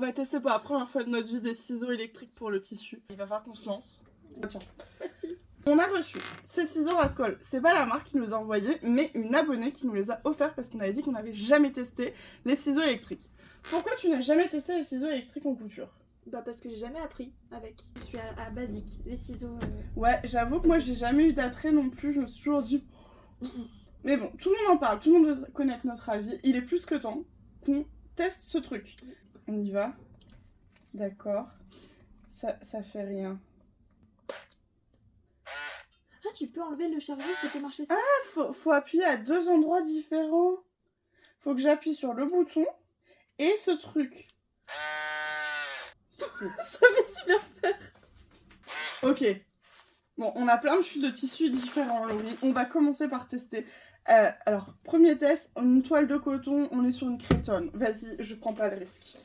va tester pour la première fois de notre vie des ciseaux électriques pour le tissu. Il va falloir qu'on se lance. Tiens. Merci. On a reçu ces ciseaux Rascol. C'est pas la marque qui nous les a envoyés, mais une abonnée qui nous les a offerts parce qu'on avait dit qu'on n'avait jamais testé les ciseaux électriques. Pourquoi tu n'as jamais testé les ciseaux électriques en couture? Bah parce que j'ai jamais appris avec. Je suis à basique. Les ciseaux... Ouais, j'avoue que moi j'ai jamais eu d'attrait non plus, je me suis toujours dit... Mais bon, tout le monde en parle, tout le monde veut connaître notre avis. Il est plus que temps qu'on teste ce truc. On y va. D'accord. Ça fait rien. Ah, tu peux enlever le chargeur qui était marché ça. Ah, faut appuyer à 2 endroits différents. Faut que j'appuie sur le bouton et ce truc. Ça fait super peur. Ok. Bon, on a plein de fils de tissu différents, Laurie. On va commencer par tester. Alors, premier test, une toile de coton, on est sur une crétonne. Vas-y, je prends pas le risque.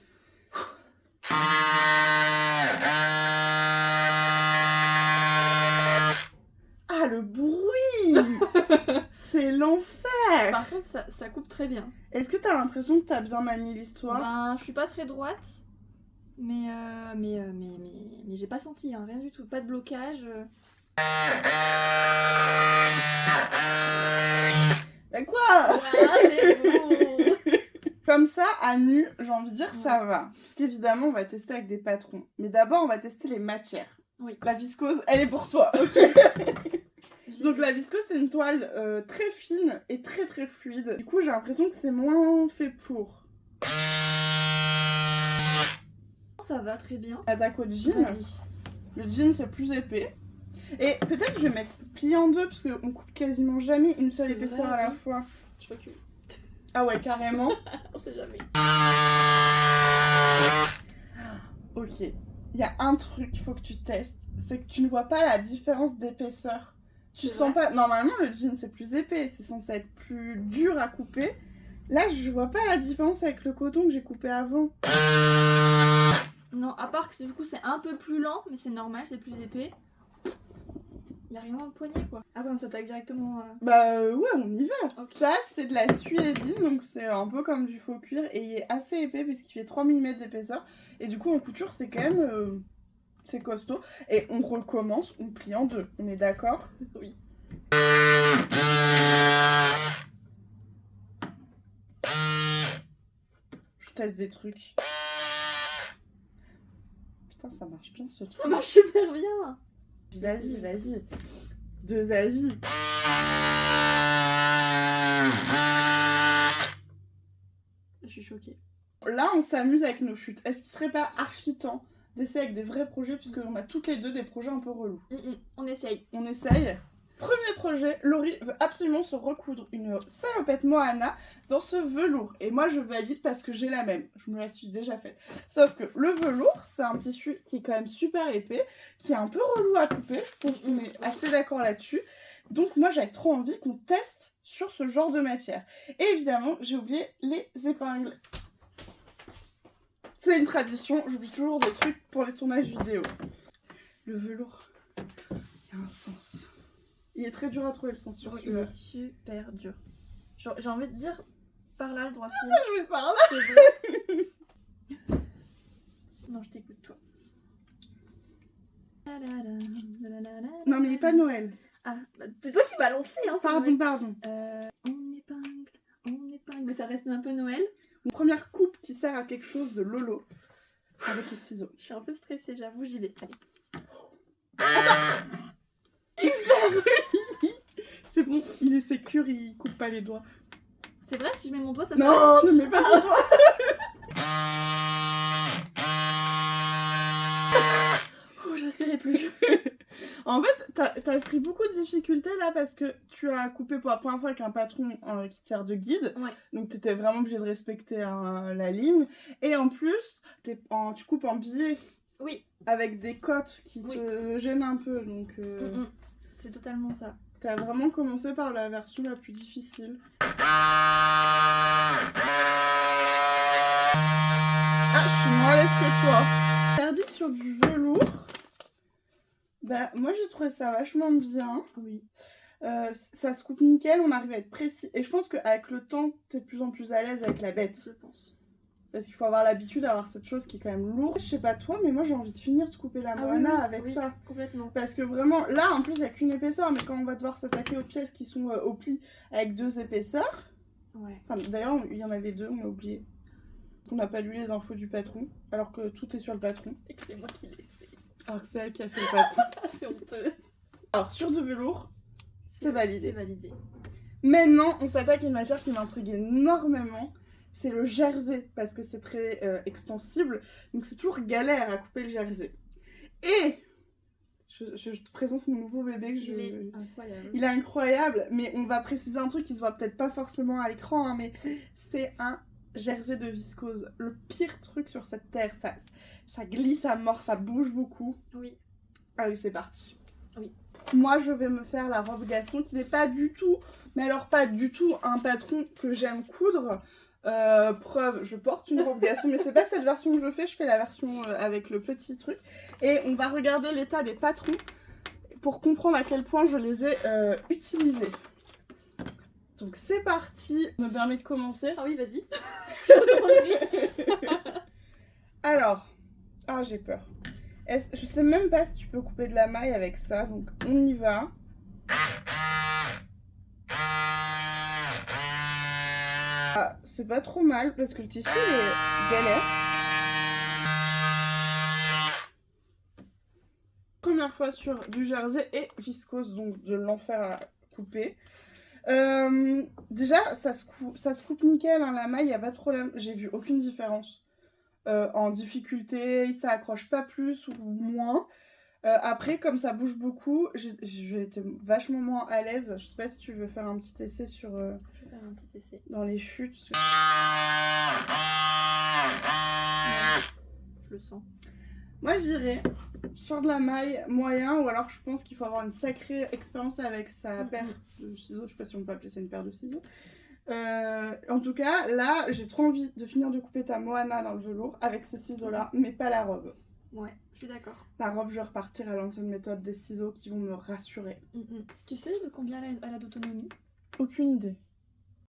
Ah, le bruit. C'est l'enfer. Par contre, ça coupe très bien. Est-ce que t'as l'impression que t'as bien manié l'histoire? Ben, je suis pas très droite. Mais j'ai pas senti, hein, rien du tout. Pas de blocage. Mais quoi? Ah, c'est beau. Comme ça, à nu, j'ai envie de dire ça va. Parce qu'évidemment, on va tester avec des patrons. Mais d'abord, on va tester les matières. Oui. La viscose, elle est pour toi, ok? Donc la viscose, c'est une toile très fine et très très fluide. Du coup, j'ai l'impression que c'est moins fait pour. Ça va très bien. Attaque au jean. Vas-y. Le jean, c'est plus épais. Et peut-être que je vais mettre plié en deux, parce qu'on coupe quasiment jamais une seule C'est épaisseur vrai, à la oui. fois. Je recule. Ah ouais, carrément. On sait jamais. Ok. Il y a un truc qu'il faut que tu testes, c'est que tu ne vois pas la différence d'épaisseur. Tu C'est sens vrai. pas... Normalement, le jean, c'est plus épais, c'est censé être plus dur à couper. Là, je vois pas la différence avec le coton que j'ai coupé avant. Non, à part que du coup c'est un peu plus lent, mais c'est normal, c'est plus épais. Y a rien dans le poignet quoi. Ah ouais, on s'attaque directement à... Bah ouais, on y va. Ok. Ça, c'est de la suédine, donc c'est un peu comme du faux cuir, et il est assez épais puisqu'il fait 3 mm d'épaisseur. Et du coup, en couture, c'est quand même... c'est costaud. Et on recommence, on plie en deux. On est d'accord? Oui. Je teste des trucs. Putain, ça marche bien ce truc. Ça marche super bien. Vas-y, vas-y. Deux avis. Je suis choquée. Là, on s'amuse avec nos chutes. Est-ce qu'il serait pas archi temps d'essayer avec des vrais projets, puisqu'on a toutes les deux des projets un peu relous? On essaye. On essaye. Premier projet, Laurie veut absolument se recoudre une salopette Moana dans ce velours. Et moi, je valide parce que j'ai la même. Je me la suis déjà faite. Sauf que le velours, c'est un tissu qui est quand même super épais, qui est un peu relou à couper. Je pense qu'on est assez d'accord là-dessus. Donc moi, j'avais trop envie qu'on teste sur ce genre de matière. Et évidemment, j'ai oublié les épingles. C'est une tradition, j'oublie toujours des trucs pour les tournages vidéo. Le velours, il y a un sens. Il est très dur à trouver le sens sur Oui, il celui-là. est super dur. J'ai envie de dire par là le droit fil. Je vais par là. C'est bon. Non, je t'écoute toi. Non mais il n'est pas Noël. Ah, bah, c'est toi qui m'as lancé hein. Pardon. On épingle, mais ça reste un peu Noël. Une première coupe qui sert à quelque chose de lolo. Avec les ciseaux. Je suis un peu stressée, j'avoue, j'y vais. Attends. Allez. C'est bon, il est sécure, il coupe pas les doigts. C'est vrai, si je mets mon doigt, ça Non, ne mets pas ton doigt. Oh, je respirais plus. En fait, t'as pris beaucoup de difficultés là parce que tu as coupé pour la première fois avec un patron qui sert de guide. Ouais. Donc t'étais vraiment obligé de respecter la ligne. Et en plus, tu coupes en biais. Oui. Avec des cotes qui te gênent un peu. Donc c'est totalement ça. t'as vraiment commencé par la version la plus difficile. Ah, je suis moins à l'aise que toi. Verdict sur du velours. Bah, moi j'ai trouvé ça vachement bien. Oui. Ça se coupe nickel, on arrive à être précis. Et je pense qu'avec le temps, t'es de plus en plus à l'aise avec la bête. Je pense. Parce qu'il faut avoir l'habitude d'avoir cette chose qui est quand même lourde. Je sais pas toi, mais moi j'ai envie de finir de couper la Moana avec ça. Complètement. Parce que vraiment, là en plus il n'y a qu'une épaisseur, mais quand on va devoir s'attaquer aux pièces qui sont au pli avec 2 épaisseurs. Ouais. Enfin, d'ailleurs, il y en avait 2, on a oublié. On n'a pas lu les infos du patron, alors que tout est sur le patron. Et que c'est moi qui l'ai fait. Alors que c'est elle qui a fait le patron. C'est honteux. Alors sur de velours, c'est validé. C'est validé. Maintenant, on s'attaque à une matière qui m'intrigue énormément. C'est le jersey, parce que c'est très extensible. Donc c'est toujours galère à couper le jersey. Et je te présente mon nouveau bébé que Il est incroyable. Il est incroyable, mais on va préciser un truc qui se voit peut-être pas forcément à l'écran, hein, mais c'est un jersey de viscose. Le pire truc sur cette terre, ça glisse à mort, ça bouge beaucoup. Oui. Allez, c'est parti. Oui. Moi, je vais me faire la robe Gaston, qui n'est pas du tout, mais alors pas du tout un patron que j'aime coudre. Preuve, je porte une robe Gaston, mais c'est pas cette version que je fais la version avec le petit truc. Et on va regarder l'état des patrons pour comprendre à quel point je les ai utilisés. Donc c'est parti, je me permets de commencer. Ah oui, vas-y. Alors, j'ai peur. Je sais même pas si tu peux couper de la maille avec ça, donc on y va. C'est pas trop mal parce que le tissu est galère. Première fois sur du jersey et viscose, donc de l'enfer à couper. Déjà, ça se coupe nickel, hein, la maille, y a pas de problème. J'ai vu aucune différence en difficulté, ça accroche pas plus ou moins. Après, comme ça bouge beaucoup, j'ai été vachement moins à l'aise. Je sais pas si tu veux faire un petit essai sur... Je vais faire un petit essai. Dans les chutes. Je le sens. Moi, je dirais sur de la maille moyen, ou alors je pense qu'il faut avoir une sacrée expérience avec sa paire de ciseaux. Je sais pas si on peut appeler ça une paire de ciseaux. En tout cas, là, j'ai trop envie de finir de couper ta Moana dans le velours avec ces ciseaux-là, mais pas la robe. Ouais, je suis d'accord. La robe, je vais repartir à l'ancienne méthode des ciseaux qui vont me rassurer. Tu sais de combien elle a d'autonomie? Aucune idée.